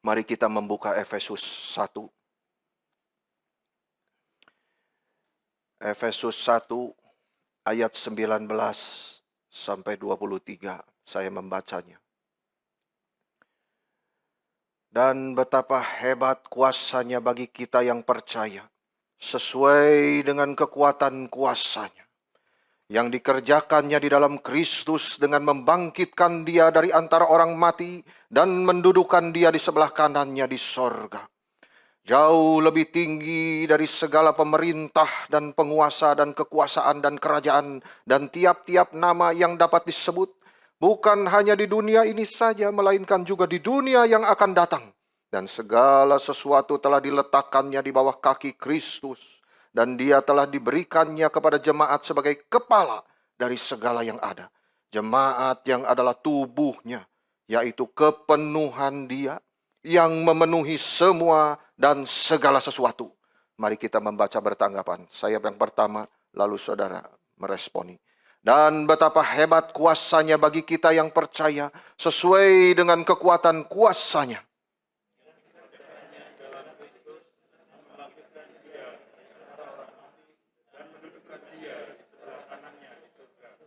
Mari kita membuka Efesus 1. Efesus 1 ayat 19 sampai 23. Saya membacanya. Dan betapa hebat kuasanya bagi kita yang percaya, sesuai dengan kekuatan kuasanya, yang dikerjakannya di dalam Kristus dengan membangkitkan dia dari antara orang mati dan mendudukan dia di sebelah kanannya di sorga. Jauh lebih tinggi dari segala pemerintah dan penguasa dan kekuasaan dan kerajaan dan tiap-tiap nama yang dapat disebut, bukan hanya di dunia ini saja, melainkan juga di dunia yang akan datang. Dan segala sesuatu telah diletakkannya di bawah kaki Kristus, dan dia telah diberikannya kepada jemaat sebagai kepala dari segala yang ada. Jemaat yang adalah tubuhnya, yaitu kepenuhan dia, yang memenuhi semua dan segala sesuatu. Mari kita membaca bertanggapan. Saya yang pertama, lalu saudara meresponi. Dan betapa hebat kuasanya bagi kita yang percaya, sesuai dengan kekuatan kuasanya.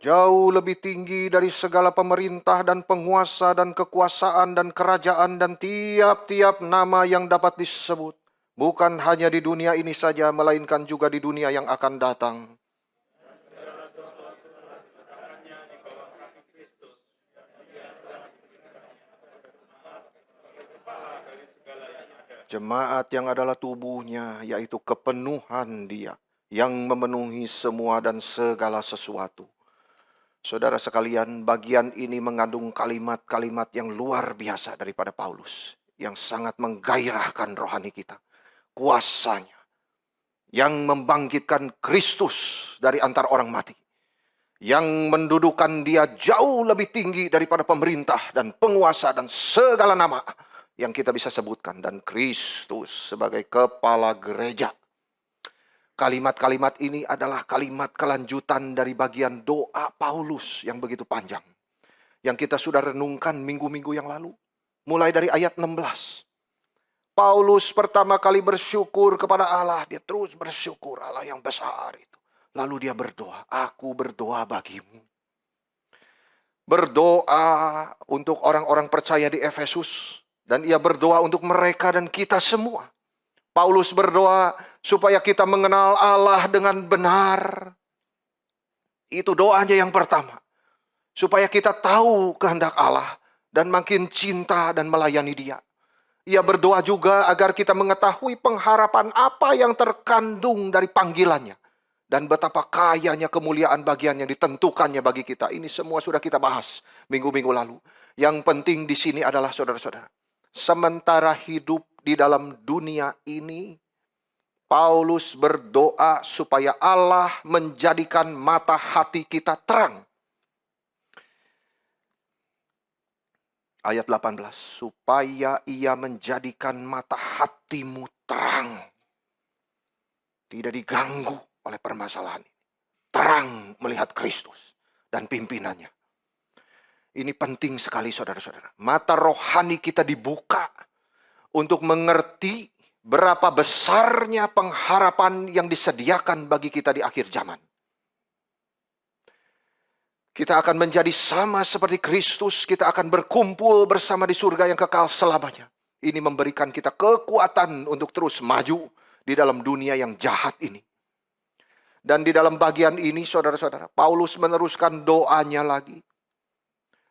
Jauh lebih tinggi dari segala pemerintah dan penguasa dan kekuasaan dan kerajaan dan tiap-tiap nama yang dapat disebut. Bukan hanya di dunia ini saja, melainkan juga di dunia yang akan datang. Jemaat yang adalah tubuhnya, yaitu kepenuhan dia, yang memenuhi semua dan segala sesuatu. Saudara sekalian, bagian ini mengandung kalimat-kalimat yang luar biasa daripada Paulus, yang sangat menggairahkan rohani kita. Kuasanya, yang membangkitkan Kristus dari antara orang mati, yang mendudukan dia jauh lebih tinggi daripada pemerintah dan penguasa dan segala nama yang kita bisa sebutkan, dan Kristus sebagai kepala gereja. Kalimat-kalimat ini adalah kalimat kelanjutan dari bagian doa Paulus yang begitu panjang, yang kita sudah renungkan minggu-minggu yang lalu. Mulai dari ayat 16. Paulus pertama kali bersyukur kepada Allah. Dia terus bersyukur, Allah yang besar itu. Lalu dia berdoa, aku berdoa bagimu. Berdoa untuk orang-orang percaya di Efesus. Dan ia berdoa untuk mereka dan kita semua. Paulus berdoa supaya kita mengenal Allah dengan benar. Itu doanya yang pertama. Supaya kita tahu kehendak Allah dan makin cinta dan melayani dia. Ia berdoa juga agar kita mengetahui pengharapan apa yang terkandung dari panggilannya. Dan betapa kayanya kemuliaan bagian yang ditentukannya bagi kita. Ini semua sudah kita bahas minggu-minggu lalu. Yang penting di sini adalah saudara-saudara, sementara hidup di dalam dunia ini, Paulus berdoa supaya Allah menjadikan mata hati kita terang. Ayat 18, supaya ia menjadikan mata hatimu terang. Tidak diganggu oleh permasalahan ini. Terang melihat Kristus dan pimpinannya. Ini penting sekali saudara-saudara. Mata rohani kita dibuka untuk mengerti berapa besarnya pengharapan yang disediakan bagi kita di akhir zaman. Kita akan menjadi sama seperti Kristus. Kita akan berkumpul bersama di surga yang kekal selamanya. Ini memberikan kita kekuatan untuk terus maju di dalam dunia yang jahat ini. Dan di dalam bagian ini saudara-saudara, Paulus meneruskan doanya lagi.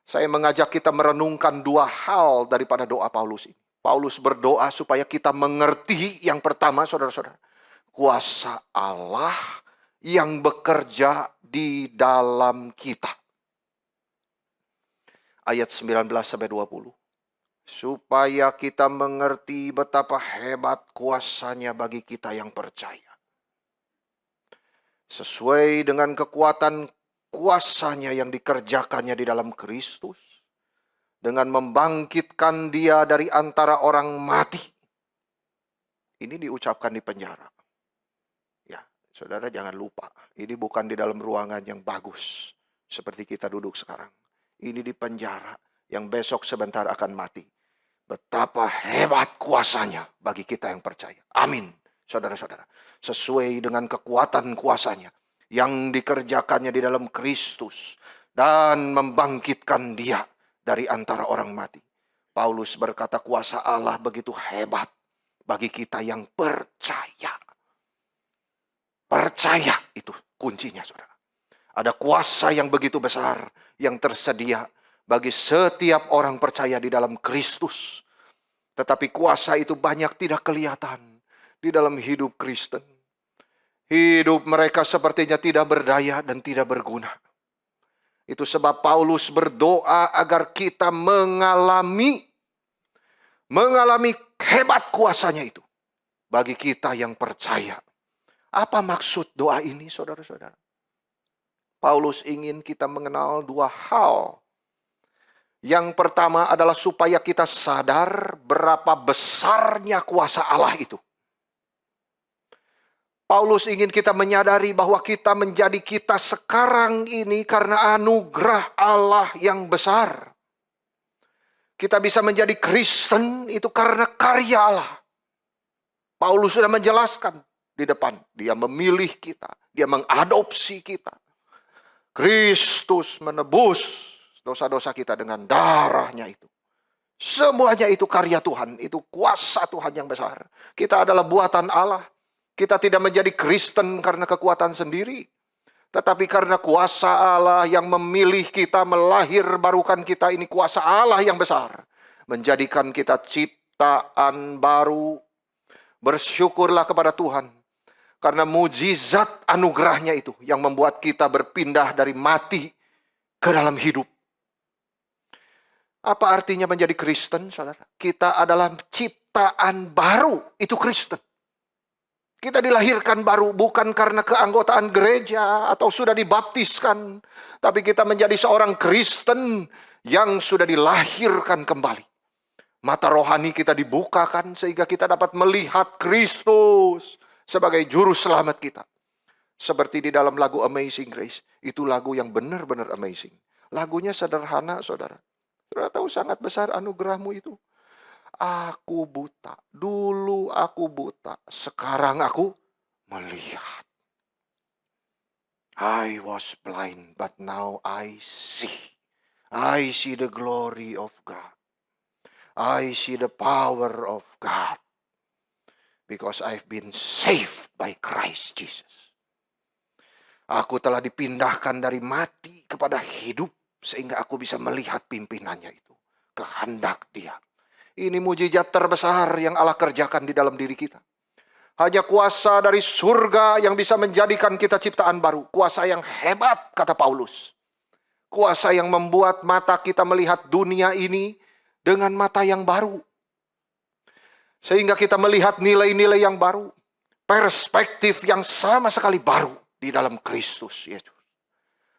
Saya mengajak kita merenungkan dua hal daripada doa Paulus ini. Paulus berdoa supaya kita mengerti yang pertama saudara-saudara, kuasa Allah yang bekerja di dalam kita. Ayat 19-20. Supaya kita mengerti betapa hebat kuasanya bagi kita yang percaya. Sesuai dengan kekuatan kuasanya yang dikerjakannya di dalam Kristus. Dengan membangkitkan dia dari antara orang mati. Ini diucapkan di penjara. Ya, saudara jangan lupa. Ini bukan di dalam ruangan yang bagus. Seperti kita duduk sekarang. Ini di penjara yang besok sebentar akan mati. betapa hebat kuasanya bagi kita yang percaya. Amin, saudara-saudara. Sesuai dengan kekuatan kuasanya yang dikerjakannya di dalam Kristus dan membangkitkan dia dari antara orang mati. Paulus berkata kuasa Allah begitu hebat bagi kita yang percaya. Percaya itu kuncinya, saudara. Ada kuasa yang begitu besar yang tersedia bagi setiap orang percaya di dalam Kristus. Tetapi kuasa itu banyak tidak kelihatan di dalam hidup Kristen. Hidup mereka sepertinya tidak berdaya dan tidak berguna. Itu sebab Paulus berdoa agar kita mengalami hebat kuasanya itu bagi kita yang percaya. Apa maksud doa ini, saudara-saudara? Paulus ingin kita mengenal dua hal. Yang pertama adalah supaya kita sadar berapa besarnya kuasa Allah itu. Paulus ingin kita menyadari bahwa kita menjadi kita sekarang ini karena anugerah Allah yang besar. Kita bisa menjadi Kristen itu karena karya Allah. Paulus sudah menjelaskan di depan. Dia memilih kita. Dia mengadopsi kita. Kristus menebus dosa-dosa kita dengan darahnya itu. Semuanya itu karya Tuhan. Itu kuasa Tuhan yang besar. Kita adalah buatan Allah. Kita tidak menjadi Kristen karena kekuatan sendiri. Tetapi karena kuasa Allah yang memilih kita, melahir barukan kita, ini kuasa Allah yang besar. Menjadikan kita ciptaan baru. Bersyukurlah kepada Tuhan. Karena mujizat anugerahnya itu yang membuat kita berpindah dari mati ke dalam hidup. Apa artinya menjadi Kristen, saudara? Kita adalah ciptaan baru, itu Kristen. Kita dilahirkan baru bukan karena keanggotaan gereja atau sudah dibaptiskan. Tapi kita menjadi seorang Kristen yang sudah dilahirkan kembali. Mata rohani kita dibukakan sehingga kita dapat melihat Kristus sebagai juru selamat kita. Seperti di dalam lagu Amazing Grace. Itu lagu yang benar-benar amazing. Lagunya sederhana, saudara. Saudara tahu sangat besar anugerahmu itu. Aku buta, dulu aku buta, sekarang aku melihat. I was blind, but now I see. I see the glory of God. I see the power of God. Because I've been saved by Christ Jesus. Aku telah dipindahkan dari mati kepada hidup, sehingga aku bisa melihat pimpinannya itu. Kehendak Dia. Ini mujizat terbesar yang Allah kerjakan di dalam diri kita. Hanya kuasa dari surga yang bisa menjadikan kita ciptaan baru. Kuasa yang hebat, kata Paulus. Kuasa yang membuat mata kita melihat dunia ini dengan mata yang baru. Sehingga kita melihat nilai-nilai yang baru. Perspektif yang sama sekali baru di dalam Kristus Yesus.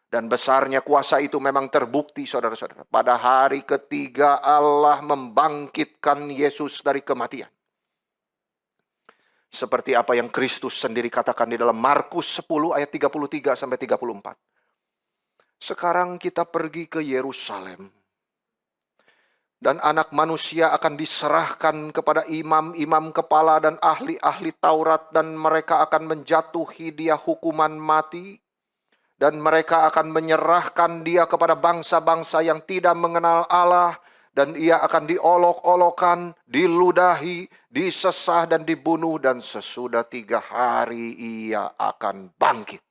Dan besarnya kuasa itu memang terbukti, saudara-saudara. Pada hari ketiga Allah membangkitkan Yesus dari kematian. Seperti apa yang Kristus sendiri katakan di dalam Markus 10 ayat 33 sampai 34. Sekarang kita pergi ke Yerusalem. Dan anak manusia akan diserahkan kepada imam-imam kepala dan ahli-ahli Taurat. Dan mereka akan menjatuhi dia hukuman mati. Dan mereka akan menyerahkan dia kepada bangsa-bangsa yang tidak mengenal Allah. Dan ia akan diolok-olokan, diludahi, disesah dan dibunuh. Dan sesudah 3 hari ia akan bangkit.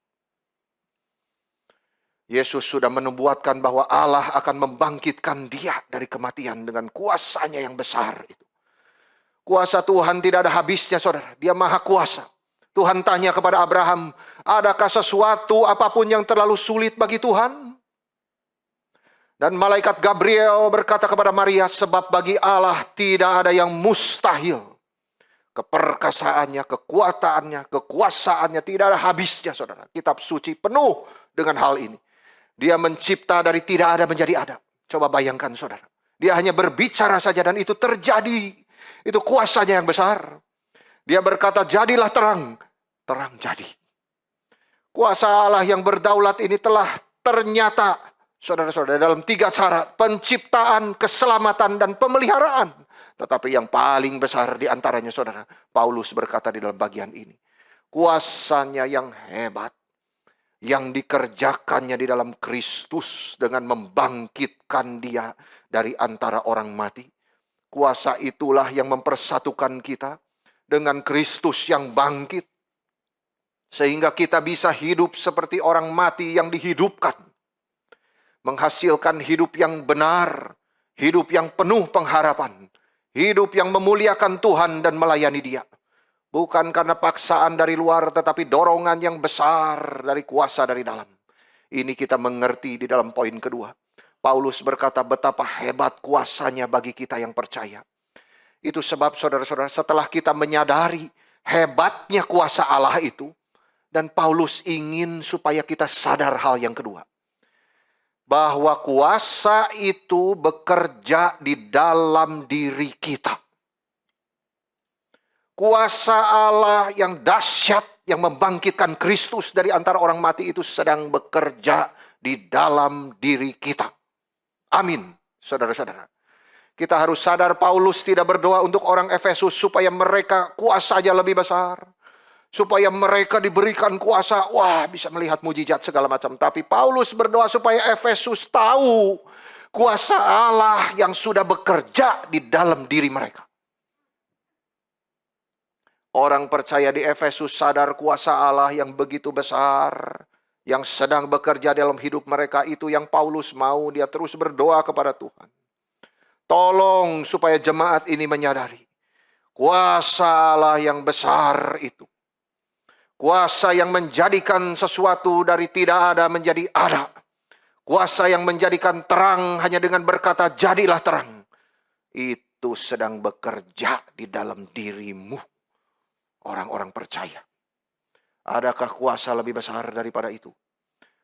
Yesus sudah menubuatkan bahwa Allah akan membangkitkan dia dari kematian dengan kuasanya yang besar itu. Kuasa Tuhan tidak ada habisnya, saudara. Dia maha kuasa. Tuhan tanya kepada Abraham, adakah sesuatu apapun yang terlalu sulit bagi Tuhan? Dan malaikat Gabriel berkata kepada Maria, sebab bagi Allah tidak ada yang mustahil. Keperkasaannya, kekuatannya, kekuasaannya tidak ada habisnya, saudara. Kitab suci penuh dengan hal ini. Dia mencipta dari tidak ada menjadi ada. Coba bayangkan, saudara. Dia hanya berbicara saja dan itu terjadi. Itu kuasanya yang besar. Dia berkata, jadilah terang. Terang jadi. Kuasa Allah yang berdaulat ini telah ternyata, saudara-saudara, dalam 3 cara. Penciptaan, keselamatan, dan pemeliharaan. Tetapi yang paling besar di antaranya, saudara, Paulus berkata di dalam bagian ini, kuasanya yang hebat, yang dikerjakannya di dalam Kristus dengan membangkitkan dia dari antara orang mati. Kuasa itulah yang mempersatukan kita dengan Kristus yang bangkit, sehingga kita bisa hidup seperti orang mati yang dihidupkan, menghasilkan hidup yang benar, hidup yang penuh pengharapan, hidup yang memuliakan Tuhan dan melayani Dia. Bukan karena paksaan dari luar, tetapi dorongan yang besar dari kuasa dari dalam. Ini kita mengerti di dalam poin kedua. Paulus berkata betapa hebat kuasanya bagi kita yang percaya. Itu sebab saudara-saudara, setelah kita menyadari hebatnya kuasa Allah itu, dan Paulus ingin supaya kita sadar hal yang kedua, bahwa kuasa itu bekerja di dalam diri kita. Kuasa Allah yang dahsyat, yang membangkitkan Kristus dari antara orang mati itu sedang bekerja di dalam diri kita. Amin, saudara-saudara. Kita harus sadar Paulus tidak berdoa untuk orang Efesus supaya mereka kuasanya lebih besar, supaya mereka diberikan kuasa, wah bisa melihat mujizat segala macam. Tapi Paulus berdoa supaya Efesus tahu kuasa Allah yang sudah bekerja di dalam diri mereka. Orang percaya di Efesus sadar kuasa Allah yang begitu besar, yang sedang bekerja dalam hidup mereka. Itu yang Paulus mau, dia terus berdoa kepada Tuhan. Tolong supaya jemaat ini menyadari kuasa Allah yang besar itu. Kuasa yang menjadikan sesuatu dari tidak ada menjadi ada. Kuasa yang menjadikan terang hanya dengan berkata jadilah terang. Itu sedang bekerja di dalam dirimu. Orang-orang percaya. Adakah kuasa lebih besar daripada itu?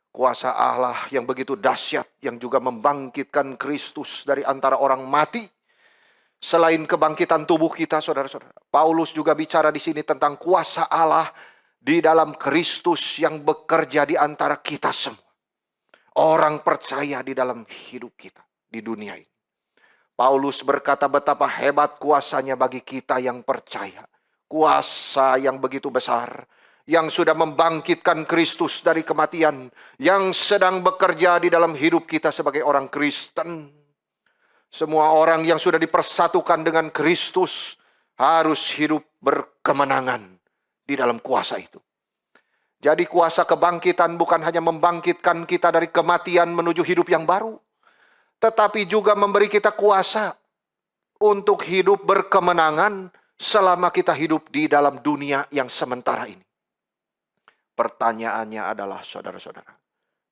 Kuasa Allah yang begitu dahsyat, yang juga membangkitkan Kristus dari antara orang mati. Selain kebangkitan tubuh kita, saudara-saudara, Paulus juga bicara di sini tentang kuasa Allah di dalam Kristus yang bekerja di antara kita semua. Orang percaya di dalam hidup kita di dunia ini. Paulus berkata betapa hebat kuasanya bagi kita yang percaya. Kuasa yang begitu besar, yang sudah membangkitkan Kristus dari kematian, yang sedang bekerja di dalam hidup kita sebagai orang Kristen. Semua orang yang sudah dipersatukan dengan Kristus harus hidup berkemenangan di dalam kuasa itu. Jadi kuasa kebangkitan bukan hanya membangkitkan kita dari kematian menuju hidup yang baru, tetapi juga memberi kita kuasa untuk hidup berkemenangan selama kita hidup di dalam dunia yang sementara ini. Pertanyaannya adalah, saudara-saudara,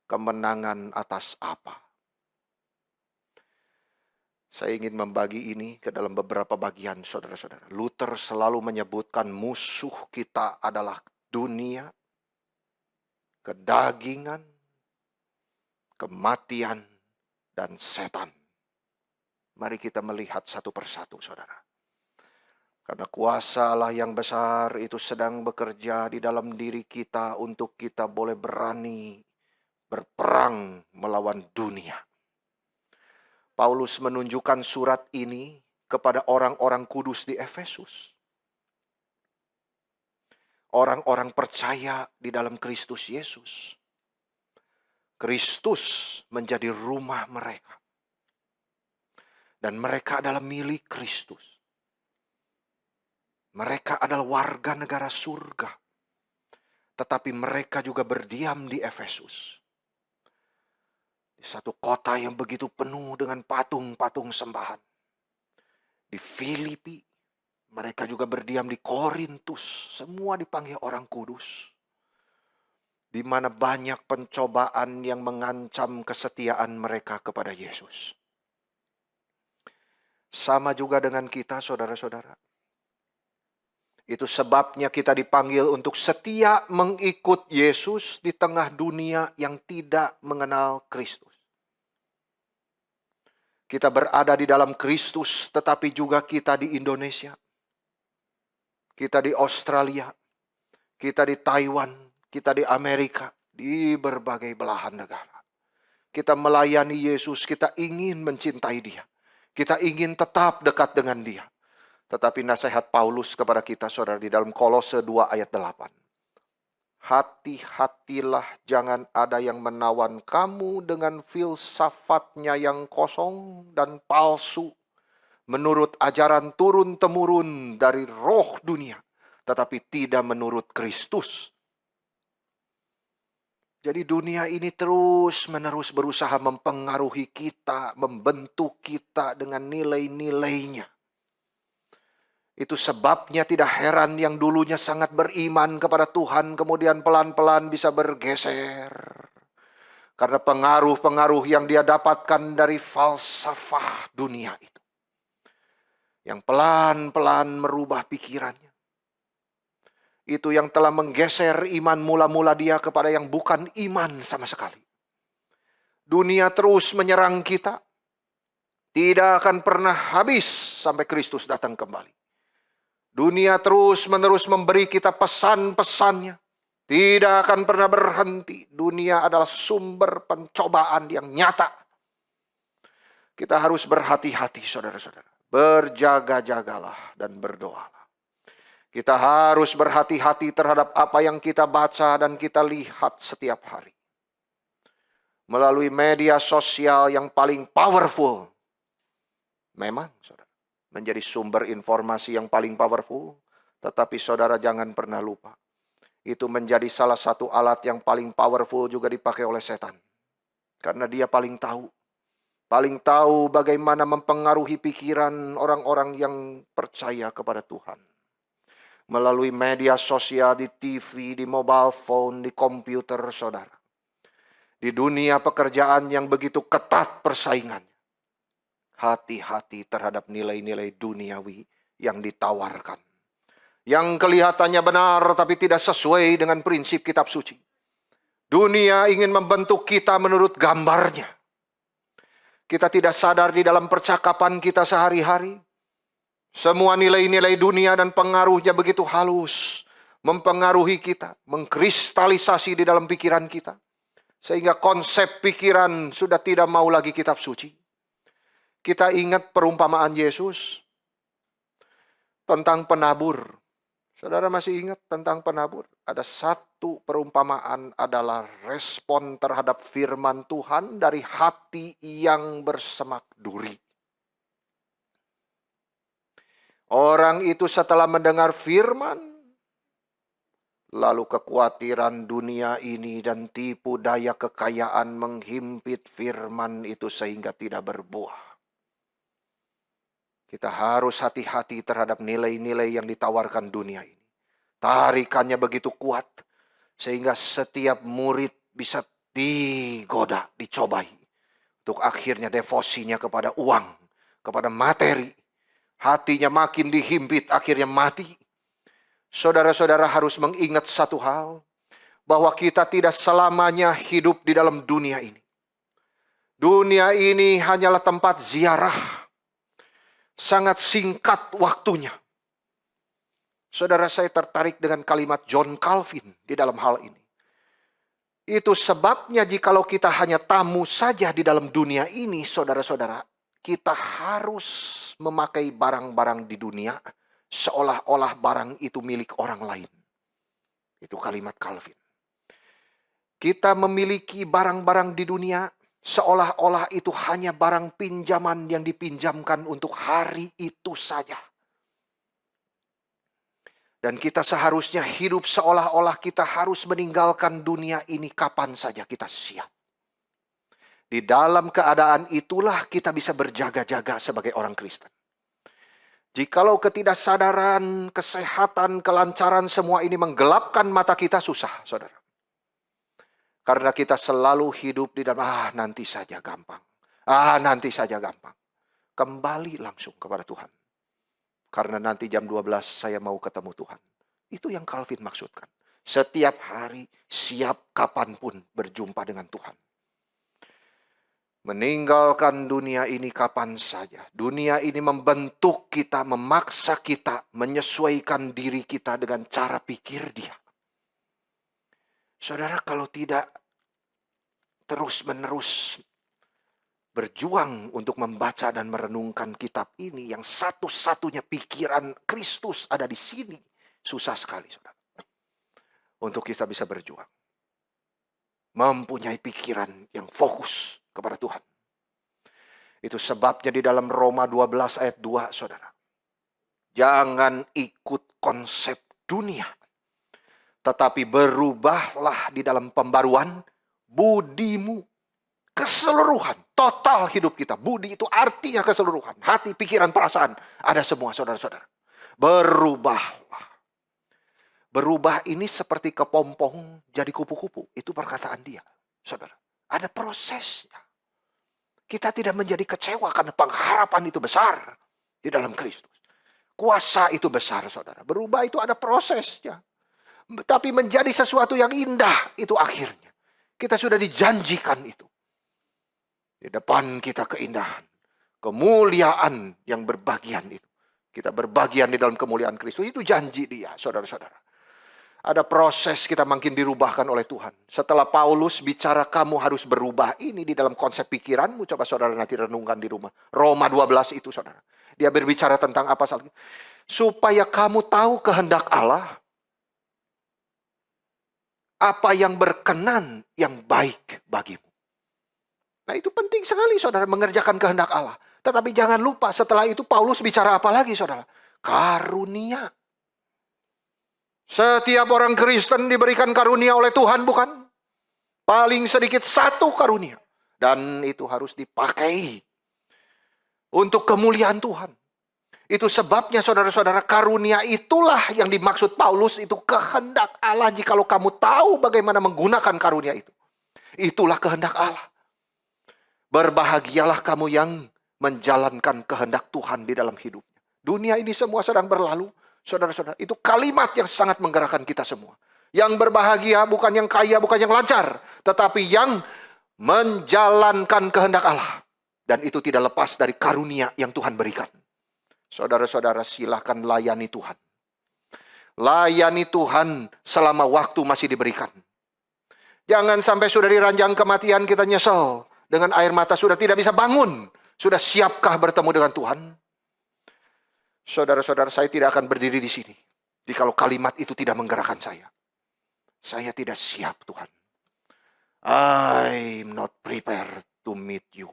kemenangan atas apa? Saya ingin membagi ini ke dalam beberapa bagian, saudara-saudara. Luther selalu menyebutkan musuh kita adalah dunia, kedagingan, kematian, dan setan. Mari kita melihat satu persatu, saudara. Karena kuasa Allah yang besar itu sedang bekerja di dalam diri kita untuk kita boleh berani berperang melawan dunia. Paulus menunjukkan surat ini kepada orang-orang kudus di Efesus. Orang-orang percaya di dalam Kristus Yesus. Kristus menjadi rumah mereka. Dan mereka adalah milik Kristus. Mereka adalah warga negara surga. Tetapi mereka juga berdiam di Efesus. Di satu kota yang begitu penuh dengan patung-patung sembahan. Di Filipi, mereka juga berdiam di Korintus. Semua dipanggil orang kudus. Di mana banyak pencobaan yang mengancam kesetiaan mereka kepada Yesus. Sama juga dengan kita, saudara-saudara. Itu sebabnya kita dipanggil untuk setia mengikut Yesus di tengah dunia yang tidak mengenal Kristus. Kita berada di dalam Kristus, tetapi juga kita di Indonesia. Kita di Australia. Kita di Taiwan. Kita di Amerika. Di berbagai belahan negara. Kita melayani Yesus, kita ingin mencintai Dia. Kita ingin tetap dekat dengan Dia. Tetapi nasihat Paulus kepada kita, saudara, di dalam Kolose 2 ayat 8. Hati-hatilah jangan ada yang menawan kamu dengan filsafatnya yang kosong dan palsu, menurut ajaran turun-temurun dari roh dunia, tetapi tidak menurut Kristus. Jadi dunia ini terus-menerus berusaha mempengaruhi kita, membentuk kita dengan nilai-nilainya. Itu sebabnya tidak heran yang dulunya sangat beriman kepada Tuhan, kemudian pelan-pelan bisa bergeser. Karena pengaruh-pengaruh yang dia dapatkan dari falsafah dunia itu. Yang pelan-pelan merubah pikirannya. Itu yang telah menggeser iman mula-mula dia kepada yang bukan iman sama sekali. Dunia terus menyerang kita. Tidak akan pernah habis sampai Kristus datang kembali. Dunia terus-menerus memberi kita pesan-pesannya. Tidak akan pernah berhenti. Dunia adalah sumber pencobaan yang nyata. Kita harus berhati-hati, saudara-saudara. Berjaga-jagalah dan berdoalah. Kita harus berhati-hati terhadap apa yang kita baca dan kita lihat setiap hari. Melalui media sosial yang paling powerful. Memang, saudara, menjadi sumber informasi yang paling powerful. Tetapi saudara jangan pernah lupa. Itu menjadi salah satu alat yang paling powerful juga dipakai oleh setan. Karena dia paling tahu. Paling tahu bagaimana mempengaruhi pikiran orang-orang yang percaya kepada Tuhan. Melalui media sosial, di TV, di mobile phone, di komputer saudara. Di dunia pekerjaan yang begitu ketat persaingannya. Hati-hati terhadap nilai-nilai duniawi yang ditawarkan. Yang kelihatannya benar tapi tidak sesuai dengan prinsip kitab suci. Dunia ingin membentuk kita menurut gambarnya. Kita tidak sadar di dalam percakapan kita sehari-hari. Semua nilai-nilai dunia dan pengaruhnya begitu halus. Mempengaruhi kita, mengkristalisasi di dalam pikiran kita. Sehingga konsep pikiran sudah tidak mau lagi kitab suci. Kita ingat perumpamaan Yesus tentang penabur. Saudara masih ingat tentang penabur? Ada satu perumpamaan adalah respon terhadap firman Tuhan dari hati yang bersemak duri. Orang itu setelah mendengar firman, lalu kekhawatiran dunia ini dan tipu daya kekayaan menghimpit firman itu sehingga tidak berbuah. Kita harus hati-hati terhadap nilai-nilai yang ditawarkan dunia ini. Tarikannya begitu kuat, sehingga setiap murid bisa digoda, dicobai. Untuk akhirnya devosinya kepada uang, kepada materi. Hatinya makin dihimpit, akhirnya mati. Saudara-saudara harus mengingat satu hal, bahwa kita tidak selamanya hidup di dalam dunia ini. Dunia ini hanyalah tempat ziarah. Sangat singkat waktunya. Saudara, saya tertarik dengan kalimat John Calvin di dalam hal ini. Itu sebabnya jikalau kita hanya tamu saja di dalam dunia ini, saudara-saudara, kita harus memakai barang-barang di dunia seolah-olah barang itu milik orang lain. Itu kalimat Calvin. Kita memiliki barang-barang di dunia seolah-olah itu hanya barang pinjaman yang dipinjamkan untuk hari itu saja. Dan kita seharusnya hidup seolah-olah kita harus meninggalkan dunia ini kapan saja kita siap. Di dalam keadaan itulah kita bisa berjaga-jaga sebagai orang Kristen. Jikalau ketidaksadaran, kesehatan, kelancaran semua ini menggelapkan mata kita, susah, saudara. Karena kita selalu hidup di dalam, nanti saja gampang. Nanti saja gampang. Kembali langsung kepada Tuhan. Karena nanti jam 12 saya mau ketemu Tuhan. Itu yang Calvin maksudkan. Setiap hari siap kapanpun berjumpa dengan Tuhan. Meninggalkan dunia ini kapan saja. Dunia ini membentuk kita, memaksa kita, menyesuaikan diri kita dengan cara pikir dia. Saudara, kalau tidak terus-menerus berjuang untuk membaca dan merenungkan kitab ini yang satu-satunya pikiran Kristus ada di sini. Susah sekali, saudara. Untuk kita bisa berjuang. Mempunyai pikiran yang fokus kepada Tuhan. Itu sebabnya di dalam Roma 12 ayat 2, saudara. Jangan ikut konsep dunia. Tetapi berubahlah di dalam pembaruan budimu. Keseluruhan, total hidup kita. Budi itu artinya keseluruhan. Hati, pikiran, perasaan. Ada semua, saudara-saudara. Berubahlah. Berubah ini seperti kepompong jadi kupu-kupu. Itu perkataan dia, saudara. Ada prosesnya. Kita tidak menjadi kecewa karena pengharapan itu besar di dalam Kristus. Kuasa itu besar, saudara. Berubah itu ada prosesnya. Tapi menjadi sesuatu yang indah itu akhirnya. Kita sudah dijanjikan itu. Di depan kita keindahan. Kemuliaan yang berbagian itu. Kita berbagian di dalam kemuliaan Kristus. Itu janji dia, saudara-saudara. Ada proses kita makin dirubahkan oleh Tuhan. Setelah Paulus bicara kamu harus berubah. Ini di dalam konsep pikiranmu. Coba saudara nanti renungkan di rumah. Roma 12 itu, saudara. Dia berbicara tentang apa saja. Supaya kamu tahu kehendak Allah. Apa yang berkenan, yang baik bagimu. Nah itu penting sekali, saudara, mengerjakan kehendak Allah. Tetapi jangan lupa setelah itu Paulus bicara apa lagi, saudara? Karunia. Setiap orang Kristen diberikan karunia oleh Tuhan, bukan? Paling sedikit satu karunia. Dan itu harus dipakai untuk kemuliaan Tuhan. Itu sebabnya saudara-saudara, karunia itulah yang dimaksud Paulus, itu kehendak Allah. Jikalau kamu tahu bagaimana menggunakan karunia itu. Itulah kehendak Allah. Berbahagialah kamu yang menjalankan kehendak Tuhan di dalam hidupnya. Dunia ini semua sedang berlalu. Saudara-saudara, itu kalimat yang sangat menggerakkan kita semua. Yang berbahagia bukan yang kaya, bukan yang lancar. Tetapi yang menjalankan kehendak Allah. Dan itu tidak lepas dari karunia yang Tuhan berikan. Saudara-saudara, silakan layani Tuhan. Layani Tuhan selama waktu masih diberikan. Jangan sampai sudah di ranjang kematian kita nyesel. Dengan air mata sudah tidak bisa bangun. Sudah siapkah bertemu dengan Tuhan? Saudara-saudara, saya tidak akan berdiri di sini. Jikalau kalimat itu tidak menggerakkan saya. Saya tidak siap, Tuhan. I'm not prepared to meet you.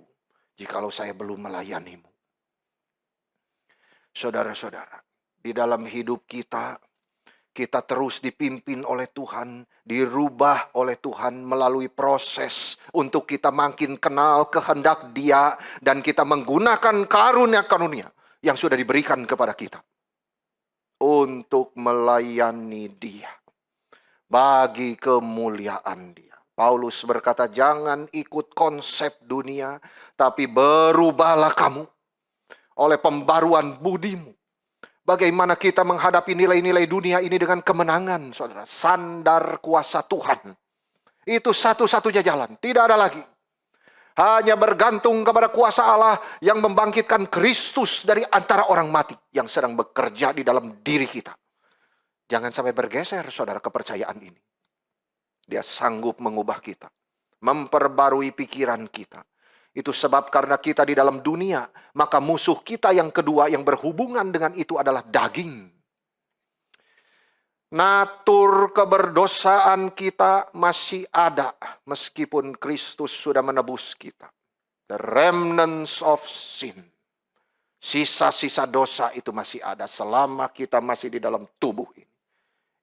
Jikalau saya belum melayanimu. Saudara-saudara, di dalam hidup kita, kita terus dipimpin oleh Tuhan, dirubah oleh Tuhan melalui proses untuk kita makin kenal kehendak Dia dan kita menggunakan karunia-karunia yang sudah diberikan kepada kita untuk melayani Dia bagi kemuliaan Dia. Paulus berkata, jangan ikut konsep dunia, tapi berubahlah kamu oleh pembaruan budimu. Bagaimana kita menghadapi nilai-nilai dunia ini dengan kemenangan, saudara. Sandar kuasa Tuhan. Itu satu-satunya jalan. Tidak ada lagi. Hanya bergantung kepada kuasa Allah yang membangkitkan Kristus dari antara orang mati. Yang sedang bekerja di dalam diri kita. Jangan sampai bergeser, saudara, kepercayaan ini. Dia sanggup mengubah kita. Memperbarui pikiran kita. Itu sebab karena kita di dalam dunia, maka musuh kita yang kedua yang berhubungan dengan itu adalah daging. Natur keberdosaan kita masih ada meskipun Kristus sudah menebus kita. The remnants of sin. Sisa-sisa dosa itu masih ada selama kita masih di dalam tubuh ini.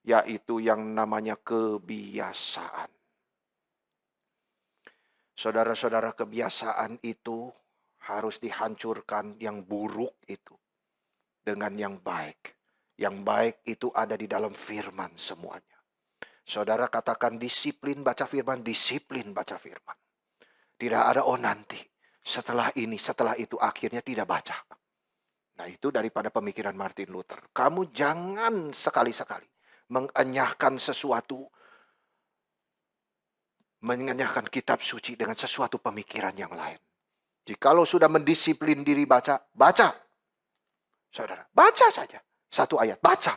Yaitu yang namanya kebiasaan. Saudara-saudara, kebiasaan itu harus dihancurkan, yang buruk itu dengan yang baik. Yang baik itu ada di dalam firman semuanya. Saudara katakan disiplin baca firman, disiplin baca firman. Tidak ada nanti, setelah ini, setelah itu, akhirnya tidak baca. Nah itu daripada pemikiran Martin Luther. Kamu jangan sekali-sekali mengenyahkan sesuatu, mengenyahkan kitab suci dengan sesuatu pemikiran yang lain. Jikalau sudah mendisiplin diri baca, baca. Saudara, baca saja. Satu ayat, baca.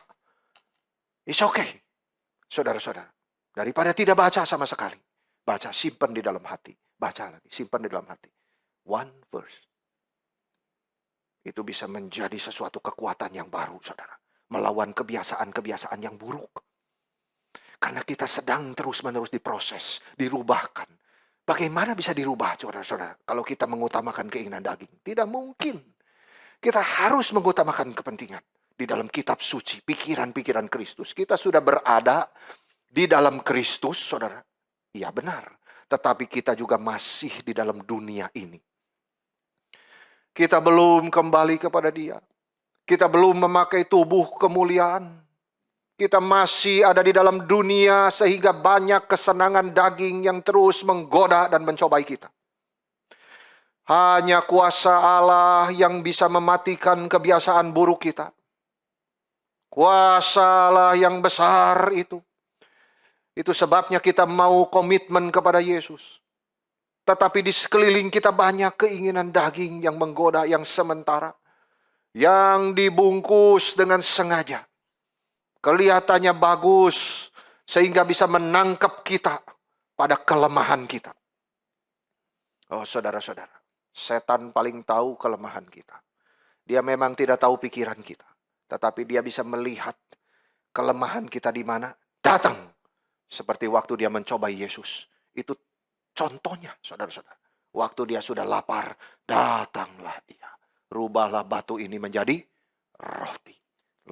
It's okay. Saudara-saudara, daripada tidak baca sama sekali. Baca, simpan di dalam hati. Baca lagi, simpan di dalam hati. One verse. Itu bisa menjadi sesuatu kekuatan yang baru, saudara. Melawan kebiasaan-kebiasaan yang buruk. Karena kita sedang terus-menerus diproses, dirubahkan. Bagaimana bisa dirubah, saudara-saudara, kalau kita mengutamakan keinginan daging? Tidak mungkin. Kita harus mengutamakan kepentingan. Di dalam kitab suci, pikiran-pikiran Kristus. Kita sudah berada di dalam Kristus, saudara. Iya benar. Tetapi kita juga masih di dalam dunia ini. Kita belum kembali kepada Dia. Kita belum memakai tubuh kemuliaan. Kita masih ada di dalam dunia sehingga banyak kesenangan daging yang terus menggoda dan mencobai kita. Hanya kuasa Allah yang bisa mematikan kebiasaan buruk kita. Kuasa Allah yang besar itu. Itu sebabnya kita mau komitmen kepada Yesus. Tetapi di sekeliling kita banyak keinginan daging yang menggoda, yang sementara. Yang dibungkus dengan sengaja. Kelihatannya bagus, sehingga bisa menangkap kita pada kelemahan kita. Oh saudara-saudara, setan paling tahu kelemahan kita. Dia memang tidak tahu pikiran kita. Tetapi dia bisa melihat kelemahan kita di mana. Datang. Seperti waktu dia mencobai Yesus. Itu contohnya, saudara-saudara. Waktu dia sudah lapar, datanglah dia. Rubahlah batu ini menjadi roti.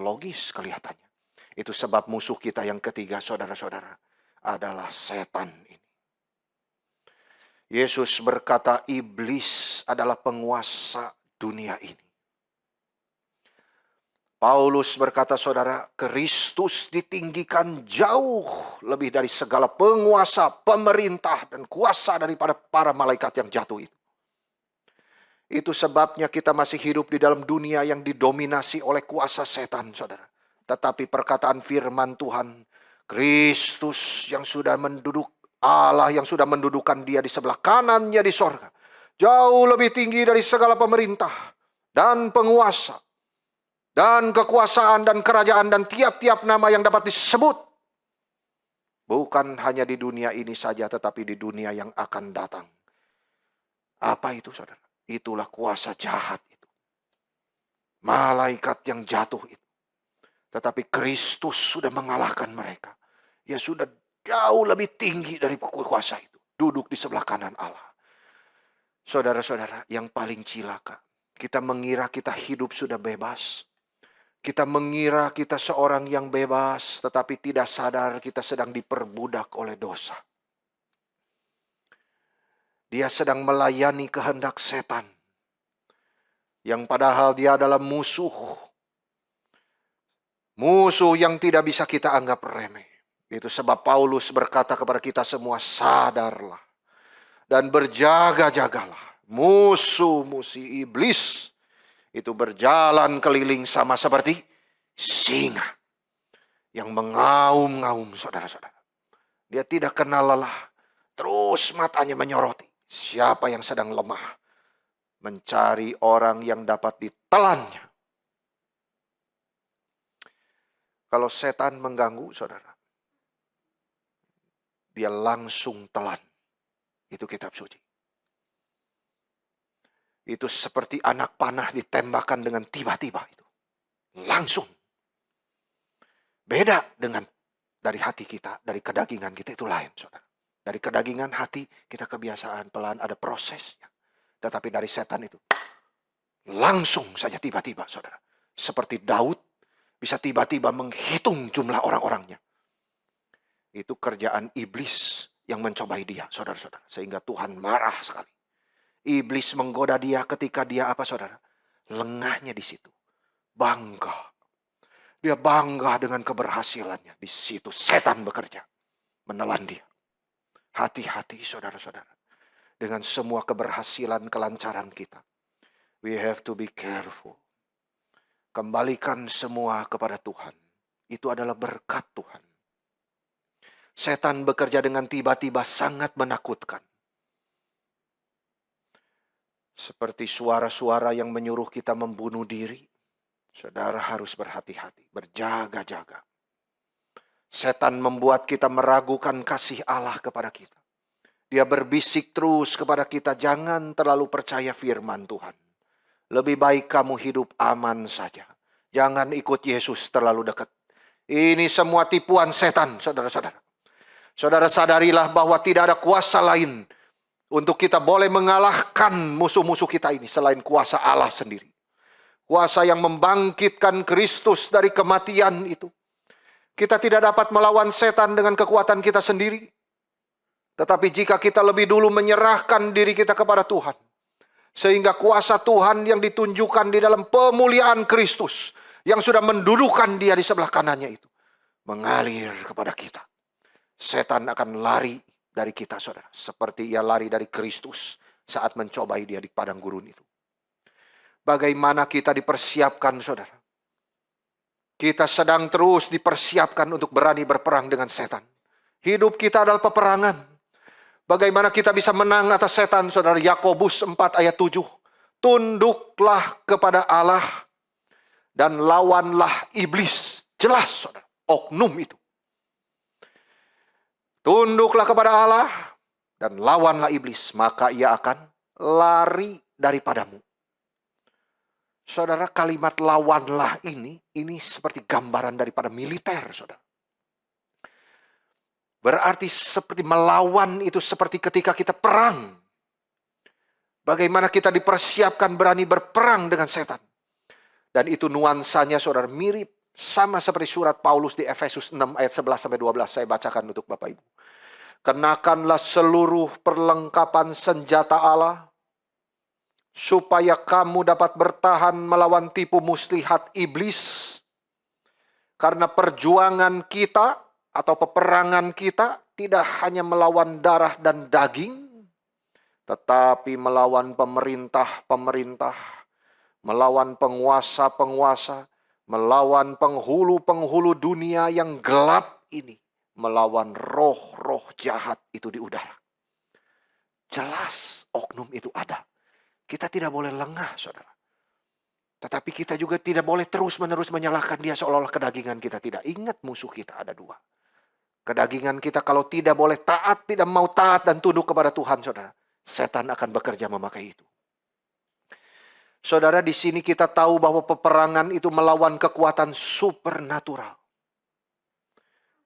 Logis kelihatannya. Itu sebab musuh kita yang ketiga, saudara-saudara, adalah setan ini. Yesus berkata, iblis adalah penguasa dunia ini. Paulus berkata, saudara, Kristus ditinggikan jauh lebih dari segala penguasa, pemerintah, dan kuasa daripada para malaikat yang jatuh itu. Itu sebabnya kita masih hidup di dalam dunia yang didominasi oleh kuasa setan, saudara. Tetapi perkataan firman Tuhan, Kristus yang sudah Allah yang sudah mendudukan dia di sebelah kanannya di sorga. Jauh lebih tinggi dari segala pemerintah dan penguasa. Dan kekuasaan dan kerajaan dan tiap-tiap nama yang dapat disebut. Bukan hanya di dunia ini saja, tetapi di dunia yang akan datang. Apa itu, saudara? Itulah kuasa jahat itu. Malaikat yang jatuh itu. Tetapi Kristus sudah mengalahkan mereka. Dia sudah jauh lebih tinggi dari kuasa itu. Duduk di sebelah kanan Allah. Saudara-saudara, yang paling cilaka. Kita mengira kita hidup sudah bebas. Kita mengira kita seorang yang bebas, tetapi tidak sadar kita sedang diperbudak oleh dosa. Dia sedang melayani kehendak setan. Yang padahal dia adalah musuh. Musuh yang tidak bisa kita anggap remeh. Itu sebab Paulus berkata kepada kita semua, sadarlah. Dan berjaga-jagalah. Musuh-musuh iblis itu berjalan keliling sama seperti singa yang mengaum-ngaum, saudara-saudara. Dia tidak kenal lelah. Terus matanya menyoroti siapa yang sedang lemah. Mencari orang yang dapat ditelannya. Kalau setan mengganggu, saudara, dia langsung telan. Itu kitab suci. Itu seperti anak panah ditembakkan dengan tiba-tiba itu. Langsung. Beda dengan dari hati kita, dari kedagingan kita itu lain, saudara. Dari kedagingan hati kita kebiasaan pelan ada prosesnya. Tetapi dari setan itu langsung saja tiba-tiba, saudara. Seperti Daud bisa tiba-tiba menghitung jumlah orang-orangnya. Itu kerjaan iblis yang mencobai dia, saudara-saudara. Sehingga Tuhan marah sekali. Iblis menggoda dia ketika dia apa, saudara? Lengahnya di situ. Bangga. Dia bangga dengan keberhasilannya. Di situ setan bekerja. Menelan dia. Hati-hati, saudara-saudara. Dengan semua keberhasilan, kelancaran kita. We have to be careful. Kembalikan semua kepada Tuhan. Itu adalah berkat Tuhan. Setan bekerja dengan tiba-tiba sangat menakutkan. Seperti suara-suara yang menyuruh kita membunuh diri. Saudara harus berhati-hati, berjaga-jaga. Setan membuat kita meragukan kasih Allah kepada kita. Dia berbisik terus kepada kita, jangan terlalu percaya firman Tuhan. Lebih baik kamu hidup aman saja. Jangan ikut Yesus terlalu dekat. Ini semua tipuan setan, saudara-saudara. Saudara sadarilah bahwa tidak ada kuasa lain untuk kita boleh mengalahkan musuh-musuh kita ini selain kuasa Allah sendiri. Kuasa yang membangkitkan Kristus dari kematian itu. Kita tidak dapat melawan setan dengan kekuatan kita sendiri. Tetapi jika kita lebih dulu menyerahkan diri kita kepada Tuhan, sehingga kuasa Tuhan yang ditunjukkan di dalam pemuliaan Kristus, yang sudah mendudukan dia di sebelah kanannya itu, mengalir kepada kita. Setan akan lari dari kita, saudara. Seperti ia lari dari Kristus saat mencobai dia di padang gurun itu. Bagaimana kita dipersiapkan, saudara? Kita sedang terus dipersiapkan untuk berani berperang dengan setan. Hidup kita adalah peperangan. Bagaimana kita bisa menang atas setan, saudara? Yakobus 4 ayat 7. Tunduklah kepada Allah dan lawanlah iblis. Jelas, saudara. Oknum itu. Tunduklah kepada Allah dan lawanlah iblis, maka ia akan lari daripadamu. Saudara, kalimat lawanlah ini seperti gambaran daripada militer, saudara. Berarti seperti melawan itu seperti ketika kita perang. Bagaimana kita dipersiapkan berani berperang dengan setan. Dan itu nuansanya, saudara, mirip sama seperti surat Paulus di Efesus 6 ayat 11-12. Saya bacakan untuk Bapak Ibu. Kenakanlah seluruh perlengkapan senjata Allah, supaya kamu dapat bertahan melawan tipu muslihat iblis. Karena perjuangan kita atau peperangan kita tidak hanya melawan darah dan daging, tetapi melawan pemerintah-pemerintah, melawan penguasa-penguasa, melawan penghulu-penghulu dunia yang gelap ini, melawan roh-roh jahat itu di udara. Jelas oknum itu ada. Kita tidak boleh lengah, saudara. Tetapi kita juga tidak boleh terus-menerus menyalahkan dia seolah-olah kedagingan kita tidak. Ingat, musuh kita ada dua. Kedagingan kita kalau tidak boleh taat, tidak mau taat dan tunduk kepada Tuhan, saudara. Setan akan bekerja memakai itu. Saudara, di sini kita tahu bahwa peperangan itu melawan kekuatan supernatural.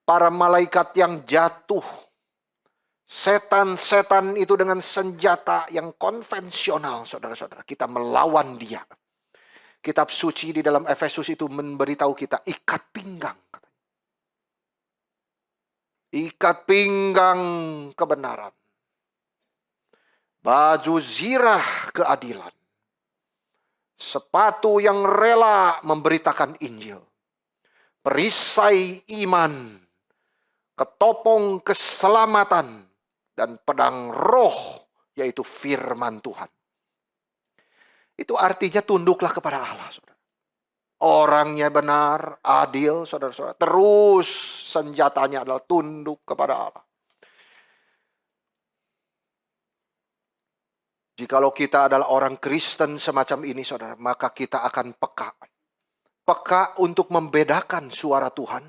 Para malaikat yang jatuh, setan-setan itu dengan senjata yang konvensional, saudara-saudara. Kita melawan dia. Kitab suci di dalam Efesus itu memberitahu kita ikat pinggang. Ikat pinggang kebenaran. Baju zirah keadilan. Sepatu yang rela memberitakan Injil. Perisai iman. Ketopong keselamatan. Dan pedang roh, yaitu firman Tuhan. Itu artinya tunduklah kepada Allah, saudara. Orangnya benar, adil, saudara-saudara. Terus senjatanya adalah tunduk kepada Allah. Jikalau kita adalah orang Kristen semacam ini, saudara, maka kita akan peka. Peka untuk membedakan suara Tuhan,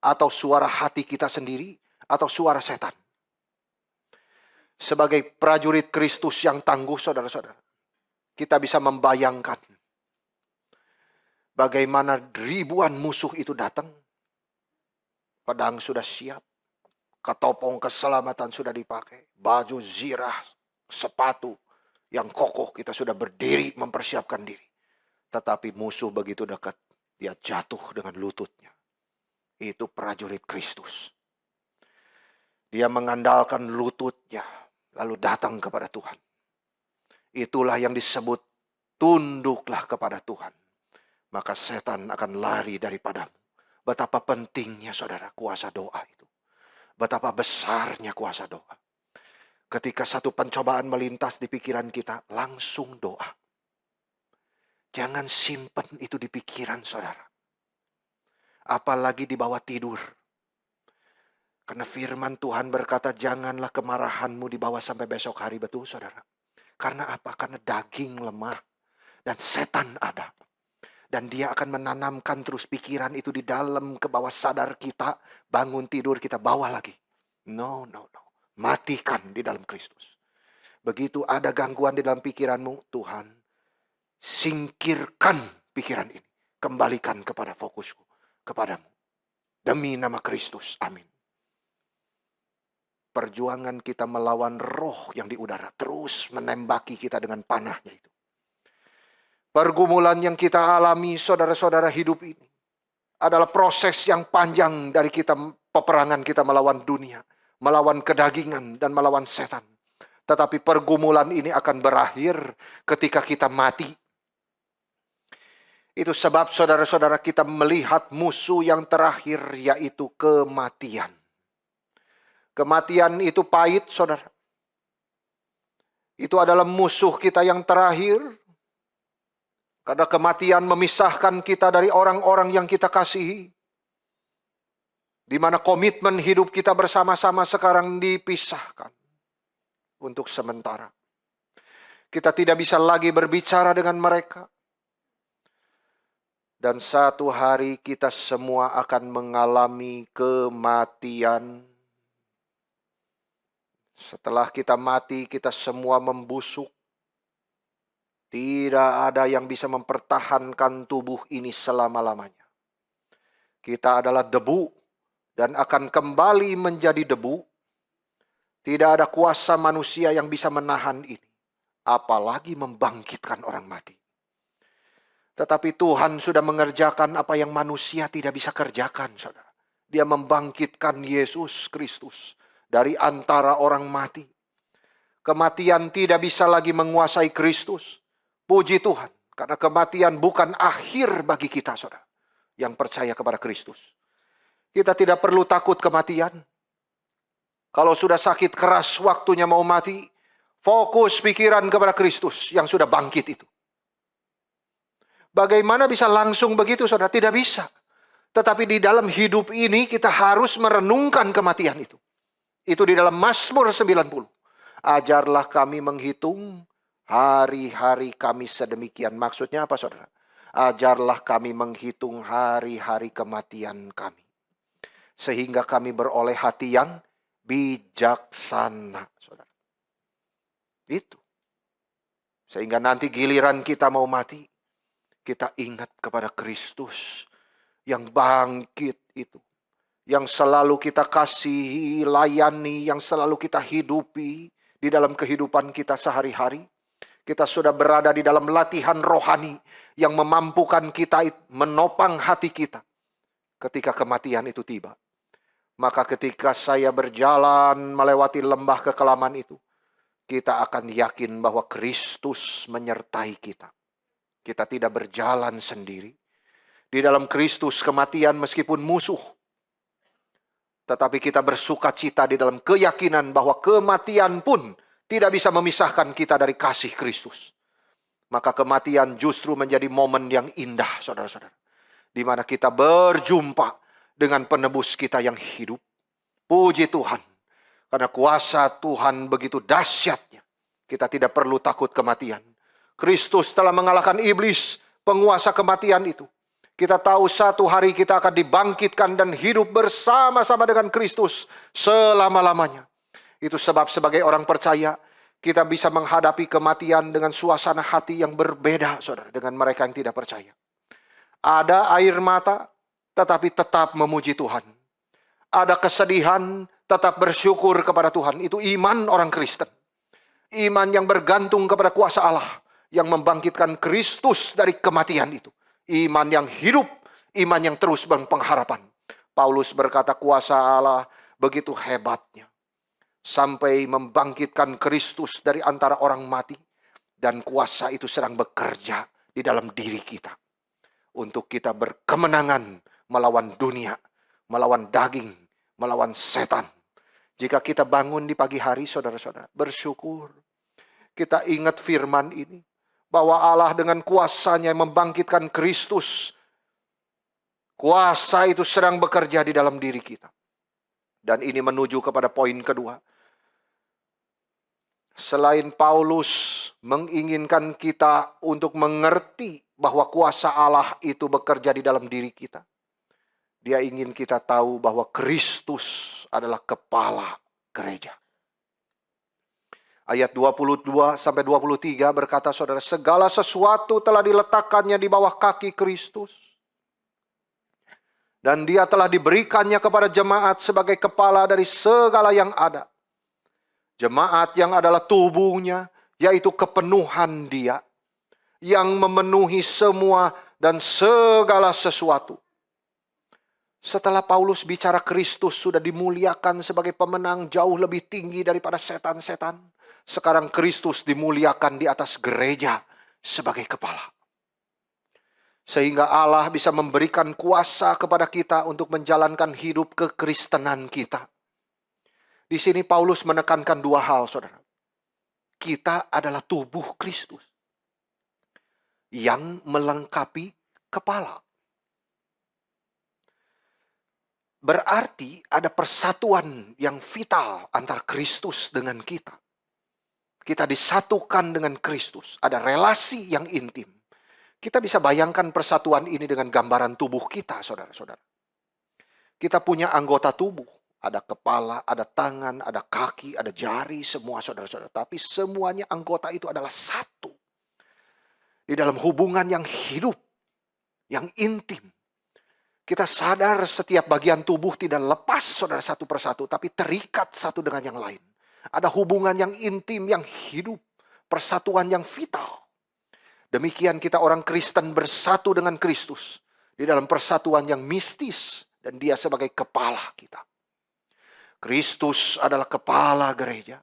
atau suara hati kita sendiri, atau suara setan. Sebagai prajurit Kristus yang tangguh, saudara-saudara, kita bisa membayangkan bagaimana ribuan musuh itu datang. Pedang sudah siap, ketopong keselamatan sudah dipakai, baju zirah, sepatu yang kokoh, kita sudah berdiri mempersiapkan diri. Tetapi musuh begitu dekat, dia jatuh dengan lututnya. Itu prajurit Kristus. Dia mengandalkan lututnya, lalu datang kepada Tuhan. Itulah yang disebut tunduklah kepada Tuhan. Maka setan akan lari daripadamu. Betapa pentingnya, saudara, kuasa doa itu. Betapa besarnya kuasa doa. Ketika satu pencobaan melintas di pikiran kita, langsung doa. Jangan simpen itu di pikiran, saudara. Apalagi di bawah tidur. Karena firman Tuhan berkata, janganlah kemarahanmu dibawa sampai besok hari, betul, saudara. Karena apa? Karena daging lemah dan setan ada. Dan dia akan menanamkan terus pikiran itu di dalam ke bawah sadar kita. Bangun tidur kita bawa lagi. No. matikan di dalam Kristus. Begitu ada gangguan di dalam pikiranmu, Tuhan, singkirkan pikiran ini. Kembalikan kepada fokusku, kepadamu. Demi nama Kristus, amin. Perjuangan kita melawan roh yang di udara terus menembaki kita dengan panahnya itu. Pergumulan yang kita alami, saudara-saudara, hidup ini adalah proses yang panjang dari kita, peperangan kita melawan dunia, melawan kedagingan dan melawan setan. Tetapi pergumulan ini akan berakhir ketika kita mati. Itu sebab saudara-saudara kita melihat musuh yang terakhir, yaitu kematian. Kematian itu pahit, saudara. Itu adalah musuh kita yang terakhir. Karena kematian memisahkan kita dari orang-orang yang kita kasihi. Di mana komitmen hidup kita bersama-sama sekarang dipisahkan. Untuk sementara. Kita tidak bisa lagi berbicara dengan mereka. Dan satu hari kita semua akan mengalami kematian. Setelah kita mati, kita semua membusuk. Tidak ada yang bisa mempertahankan tubuh ini selama-lamanya. Kita adalah debu dan akan kembali menjadi debu. Tidak ada kuasa manusia yang bisa menahan ini. Apalagi membangkitkan orang mati. Tetapi Tuhan sudah mengerjakan apa yang manusia tidak bisa kerjakan, saudara. Dia membangkitkan Yesus Kristus dari antara orang mati. Kematian tidak bisa lagi menguasai Kristus. Puji Tuhan, karena kematian bukan akhir bagi kita, saudara, yang percaya kepada Kristus. Kita tidak perlu takut kematian. Kalau sudah sakit keras waktunya mau mati, fokus pikiran kepada Kristus yang sudah bangkit itu. Bagaimana bisa langsung begitu, saudara? Tidak bisa. Tetapi di dalam hidup ini kita harus merenungkan kematian itu. Itu di dalam Mazmur 90. Ajarlah kami menghitung hari-hari kami sedemikian. Maksudnya apa, saudara? Ajarlah kami menghitung hari-hari kematian kami. Sehingga kami beroleh hati yang bijaksana, saudara. Itu. Sehingga nanti giliran kita mau mati, kita ingat kepada Kristus yang bangkit itu. Yang selalu kita kasihi, layani, yang selalu kita hidupi di dalam kehidupan kita sehari-hari. Kita sudah berada di dalam latihan rohani yang memampukan kita menopang hati kita ketika kematian itu tiba. Maka ketika saya berjalan melewati lembah kekelaman itu, kita akan yakin bahwa Kristus menyertai kita. Kita tidak berjalan sendiri. Di dalam Kristus kematian meskipun musuh, tetapi kita bersuka cita di dalam keyakinan bahwa kematian pun tidak bisa memisahkan kita dari kasih Kristus. Maka kematian justru menjadi momen yang indah, saudara-saudara. Di mana kita berjumpa dengan penebus kita yang hidup. Puji Tuhan. Karena kuasa Tuhan begitu dahsyatnya. Kita tidak perlu takut kematian. Kristus telah mengalahkan iblis, penguasa kematian itu. Kita tahu satu hari kita akan dibangkitkan dan hidup bersama-sama dengan Kristus selama-lamanya. Itu sebab sebagai orang percaya, kita bisa menghadapi kematian dengan suasana hati yang berbeda, saudara, dengan mereka yang tidak percaya. Ada air mata, tetapi tetap memuji Tuhan. Ada kesedihan, tetap bersyukur kepada Tuhan. Itu iman orang Kristen. Iman yang bergantung kepada kuasa Allah, yang membangkitkan Kristus dari kematian itu. Iman yang hidup, iman yang terus berpengharapan. Paulus berkata kuasa Allah begitu hebatnya. Sampai membangkitkan Kristus dari antara orang mati. Dan kuasa itu sedang bekerja di dalam diri kita. Untuk kita berkemenangan melawan dunia, melawan daging, melawan setan. Jika kita bangun di pagi hari, saudara-saudara, bersyukur. Kita ingat firman ini. Bahwa Allah dengan kuasanya membangkitkan Kristus. Kuasa itu sedang bekerja di dalam diri kita. Dan ini menuju kepada poin kedua. Selain Paulus menginginkan kita untuk mengerti bahwa kuasa Allah itu bekerja di dalam diri kita. Dia ingin kita tahu bahwa Kristus adalah kepala gereja. Ayat 22 sampai 23 berkata, saudara, segala sesuatu telah diletakkannya di bawah kaki Kristus. Dan dia telah diberikannya kepada jemaat sebagai kepala dari segala yang ada. Jemaat yang adalah tubuhnya, yaitu kepenuhan dia, yang memenuhi semua dan segala sesuatu. Setelah Paulus bicara Kristus sudah dimuliakan sebagai pemenang jauh lebih tinggi daripada setan-setan. Sekarang Kristus dimuliakan di atas gereja sebagai kepala. Sehingga Allah bisa memberikan kuasa kepada kita untuk menjalankan hidup kekristenan kita. Di sini Paulus menekankan dua hal, saudara. Kita adalah tubuh Kristus yang melengkapi kepala. Berarti ada persatuan yang vital antara Kristus dengan kita. Kita disatukan dengan Kristus. Ada relasi yang intim. Kita bisa bayangkan persatuan ini dengan gambaran tubuh kita, saudara-saudara. Kita punya anggota tubuh. Ada kepala, ada tangan, ada kaki, ada jari, semua saudara-saudara. Tapi semuanya anggota itu adalah satu. Di dalam hubungan yang hidup, yang intim. Kita sadar setiap bagian tubuh tidak lepas, saudara, satu persatu. Tapi terikat satu dengan yang lain. Ada hubungan yang intim, yang hidup. Persatuan yang vital. Demikian kita orang Kristen bersatu dengan Kristus di dalam persatuan yang mistis dan dia sebagai kepala kita. Kristus adalah kepala gereja.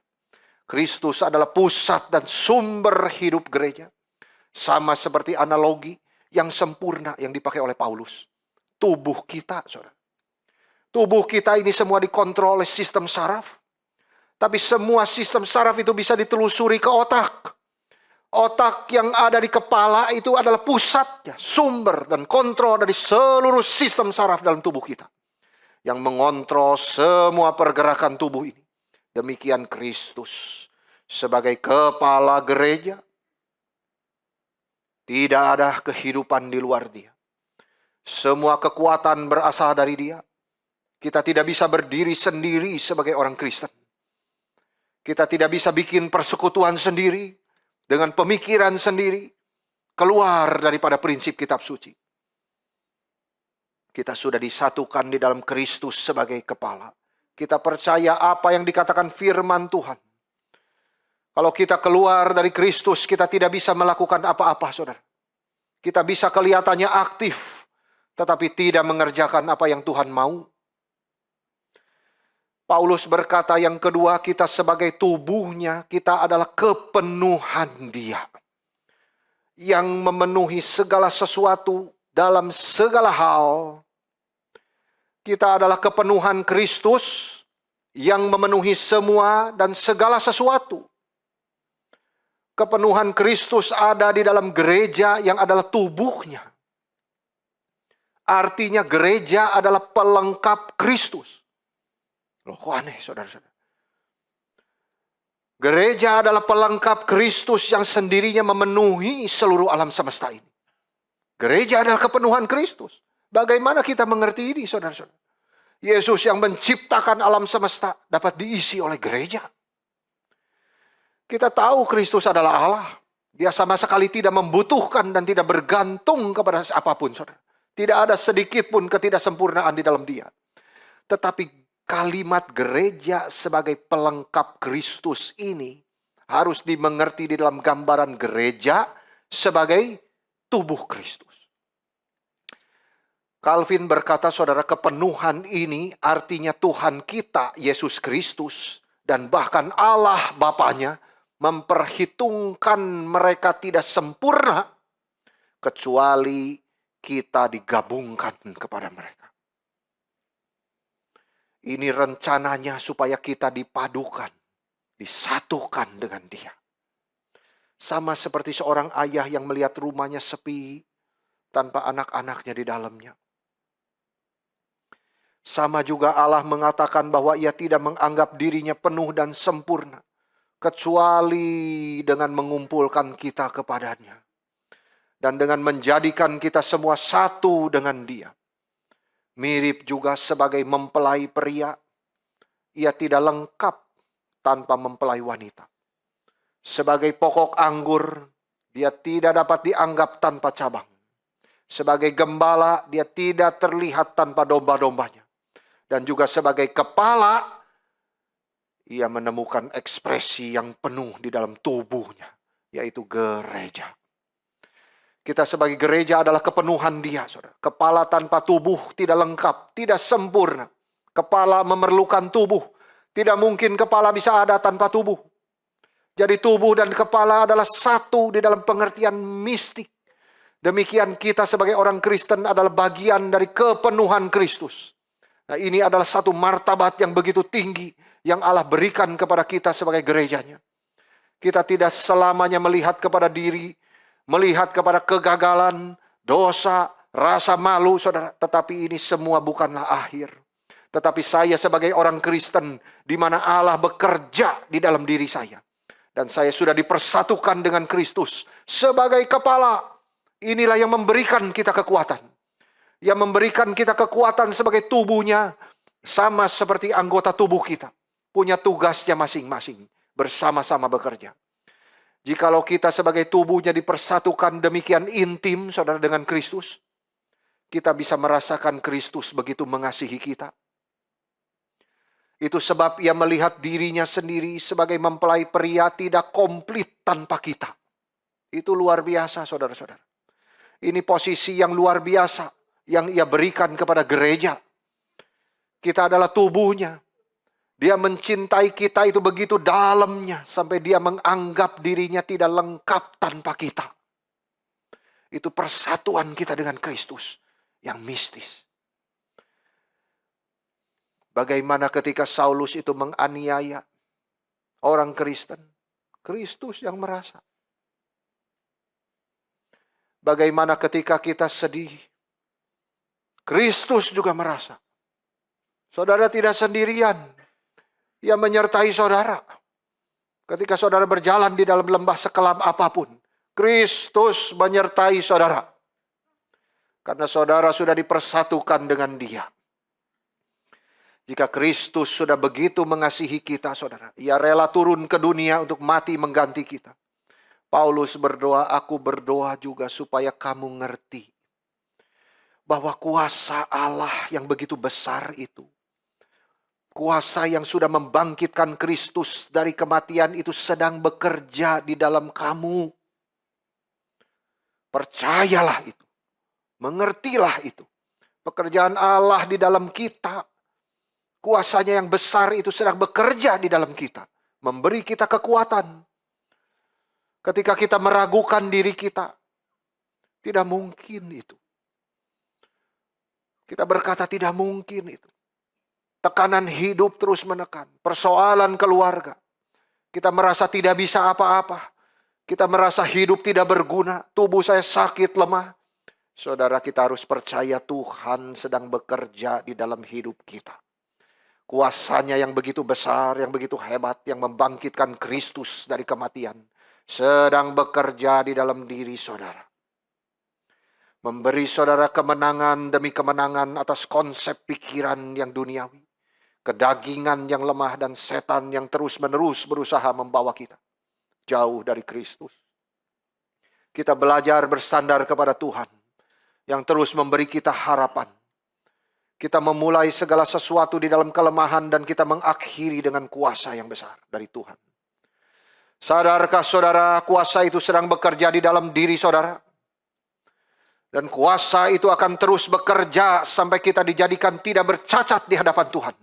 Kristus adalah pusat dan sumber hidup gereja. Sama seperti analogi yang sempurna yang dipakai oleh Paulus. Tubuh kita, saudara. Tubuh kita ini semua dikontrol oleh sistem saraf. Tapi semua sistem saraf itu bisa ditelusuri ke otak. Otak yang ada di kepala itu adalah pusatnya, sumber dan kontrol dari seluruh sistem saraf dalam tubuh kita. Yang mengontrol semua pergerakan tubuh ini. Demikian Kristus sebagai kepala gereja. Tidak ada kehidupan di luar dia. Semua kekuatan berasal dari dia. Kita tidak bisa berdiri sendiri sebagai orang Kristen. Kita tidak bisa bikin persekutuan sendiri. Dengan pemikiran sendiri, keluar daripada prinsip kitab suci. Kita sudah disatukan di dalam Kristus sebagai kepala. Kita percaya apa yang dikatakan firman Tuhan. Kalau kita keluar dari Kristus, kita tidak bisa melakukan apa-apa, saudara. Kita bisa kelihatannya aktif, tetapi tidak mengerjakan apa yang Tuhan mau. Paulus berkata yang kedua, kita sebagai tubuhnya, kita adalah kepenuhan dia. Yang memenuhi segala sesuatu dalam segala hal. Kita adalah kepenuhan Kristus yang memenuhi semua dan segala sesuatu. Kepenuhan Kristus ada di dalam gereja yang adalah tubuhnya. Artinya gereja adalah pelengkap Kristus. Loh, kok aneh, saudara-saudara? Gereja adalah pelengkap Kristus yang sendirinya memenuhi seluruh alam semesta ini. Gereja adalah kepenuhan Kristus. Bagaimana kita mengerti ini, saudara-saudara? Yesus yang menciptakan alam semesta dapat diisi oleh gereja. Kita tahu Kristus adalah Allah. Dia sama sekali tidak membutuhkan dan tidak bergantung kepada apapun, saudara. Tidak ada sedikit pun ketidaksempurnaan di dalam dia. Tetapi kalimat gereja sebagai pelengkap Kristus ini harus dimengerti di dalam gambaran gereja sebagai tubuh Kristus. Calvin berkata, saudara, kepenuhan ini artinya Tuhan kita, Yesus Kristus, dan bahkan Allah Bapanya memperhitungkan mereka tidak sempurna kecuali kita digabungkan kepada mereka. Ini rencananya supaya kita dipadukan, disatukan dengan dia. Sama seperti seorang ayah yang melihat rumahnya sepi tanpa anak-anaknya di dalamnya. Sama juga Allah mengatakan bahwa ia tidak menganggap dirinya penuh dan sempurna. Kecuali dengan mengumpulkan kita kepadanya. Dan dengan menjadikan kita semua satu dengan dia. Mirip juga sebagai mempelai pria. Ia tidak lengkap tanpa mempelai wanita. Sebagai pokok anggur, dia tidak dapat dianggap tanpa cabang. Sebagai gembala, dia tidak terlihat tanpa domba-dombanya. Dan juga sebagai kepala, ia menemukan ekspresi yang penuh di dalam tubuhnya, yaitu gereja. Kita sebagai gereja adalah kepenuhan dia, saudara. Kepala tanpa tubuh tidak lengkap, tidak sempurna. Kepala memerlukan tubuh. Tidak mungkin kepala bisa ada tanpa tubuh. Jadi tubuh dan kepala adalah satu di dalam pengertian mistik. Demikian kita sebagai orang Kristen adalah bagian dari kepenuhan Kristus. Nah, ini adalah satu martabat yang begitu tinggi yang Allah berikan kepada kita sebagai gerejanya. Kita tidak selamanya melihat kepada diri, melihat kepada kegagalan, dosa, rasa malu, saudara. Tetapi ini semua bukanlah akhir. Tetapi saya sebagai orang Kristen, di mana Allah bekerja di dalam diri saya. Dan saya sudah dipersatukan dengan Kristus sebagai kepala. Inilah yang memberikan kita kekuatan. Yang memberikan kita kekuatan sebagai tubuhnya. Sama seperti anggota tubuh kita. Punya tugasnya masing-masing. Bersama-sama bekerja. Jikalau kita sebagai tubuhnya dipersatukan demikian intim, saudara, dengan Kristus, kita bisa merasakan Kristus begitu mengasihi kita. Itu sebab ia melihat dirinya sendiri sebagai mempelai pria tidak komplit tanpa kita. Itu luar biasa, saudara-saudara. Ini posisi yang luar biasa yang ia berikan kepada gereja. Kita adalah tubuhnya. Dia mencintai kita itu begitu dalamnya sampai dia menganggap dirinya tidak lengkap tanpa kita. Itu persatuan kita dengan Kristus yang mistis. Bagaimana ketika Saulus itu menganiaya orang Kristen, Kristus yang merasa. Bagaimana ketika kita sedih, Kristus juga merasa. Saudara tidak sendirian. Ia menyertai saudara. Ketika saudara berjalan di dalam lembah sekelam apapun, Kristus menyertai saudara. Karena saudara sudah dipersatukan dengan Dia. Jika Kristus sudah begitu mengasihi kita, saudara, ia rela turun ke dunia untuk mati mengganti kita. Paulus berdoa, aku berdoa juga supaya kamu ngerti bahwa kuasa Allah yang begitu besar itu, kuasa yang sudah membangkitkan Kristus dari kematian itu sedang bekerja di dalam kamu. Percayalah itu. Mengertilah itu. Pekerjaan Allah di dalam kita. Kuasanya yang besar itu sedang bekerja di dalam kita. Memberi kita kekuatan. Ketika kita meragukan diri kita. Tidak mungkin itu. Kita berkata tidak mungkin itu. Tekanan hidup terus menekan. Persoalan keluarga. Kita merasa tidak bisa apa-apa. Kita merasa hidup tidak berguna. Tubuh saya sakit, lemah. Saudara, kita harus percaya Tuhan sedang bekerja di dalam hidup kita. Kuasanya yang begitu besar, yang begitu hebat, yang membangkitkan Kristus dari kematian, sedang bekerja di dalam diri saudara. Memberi saudara kemenangan demi kemenangan atas konsep pikiran yang duniawi. Kedagingan yang lemah dan setan yang terus-menerus berusaha membawa kita jauh dari Kristus. Kita belajar bersandar kepada Tuhan yang terus memberi kita harapan. Kita memulai segala sesuatu di dalam kelemahan dan kita mengakhiri dengan kuasa yang besar dari Tuhan. Sadarkah saudara, kuasa itu sedang bekerja di dalam diri saudara? Dan kuasa itu akan terus bekerja sampai kita dijadikan tidak bercacat di hadapan Tuhan.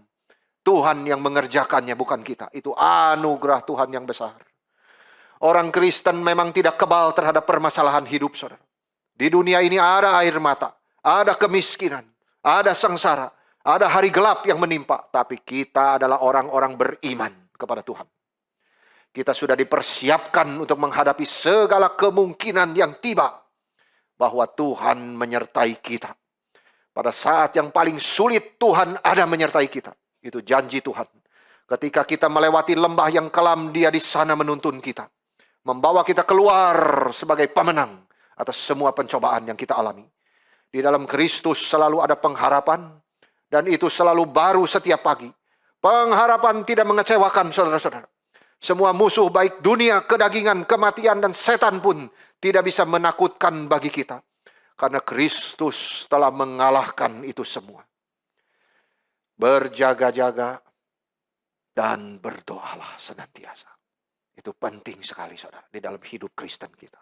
Tuhan yang mengerjakannya, bukan kita. Itu anugerah Tuhan yang besar. Orang Kristen memang tidak kebal terhadap permasalahan hidup saudara. Di dunia ini ada air mata, ada kemiskinan, ada sengsara, ada hari gelap yang menimpa. Tapi kita adalah orang-orang beriman kepada Tuhan. Kita sudah dipersiapkan untuk menghadapi segala kemungkinan yang tiba. Bahwa Tuhan menyertai kita. Pada saat yang paling sulit Tuhan ada menyertai kita. Itu janji Tuhan. Ketika kita melewati lembah yang kelam, Dia di sana menuntun kita. Membawa kita keluar sebagai pemenang atas semua pencobaan yang kita alami. Di dalam Kristus selalu ada pengharapan. Dan itu selalu baru setiap pagi. Pengharapan tidak mengecewakan saudara-saudara. Semua musuh baik dunia, kedagingan, kematian, dan setan pun tidak bisa menakutkan bagi kita. Karena Kristus telah mengalahkan itu semua. Berjaga-jaga dan berdoalah senantiasa. Itu penting sekali saudara di dalam hidup Kristen kita.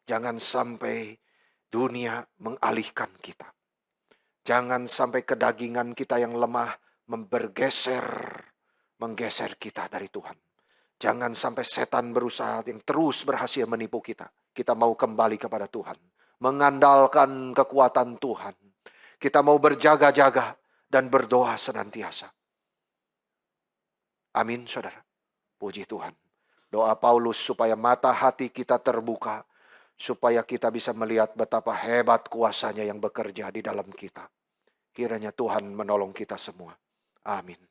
Jangan sampai dunia mengalihkan kita. Jangan sampai kedagingan kita yang lemah menggeser kita dari Tuhan. Jangan sampai setan berusaha yang terus berhasil menipu kita. Kita mau kembali kepada Tuhan. Mengandalkan kekuatan Tuhan. Kita mau berjaga-jaga dan berdoa senantiasa. Amin saudara. Puji Tuhan. Doa Paulus supaya mata hati kita terbuka. Supaya kita bisa melihat betapa hebat kuasanya yang bekerja di dalam kita. Kiranya Tuhan menolong kita semua. Amin.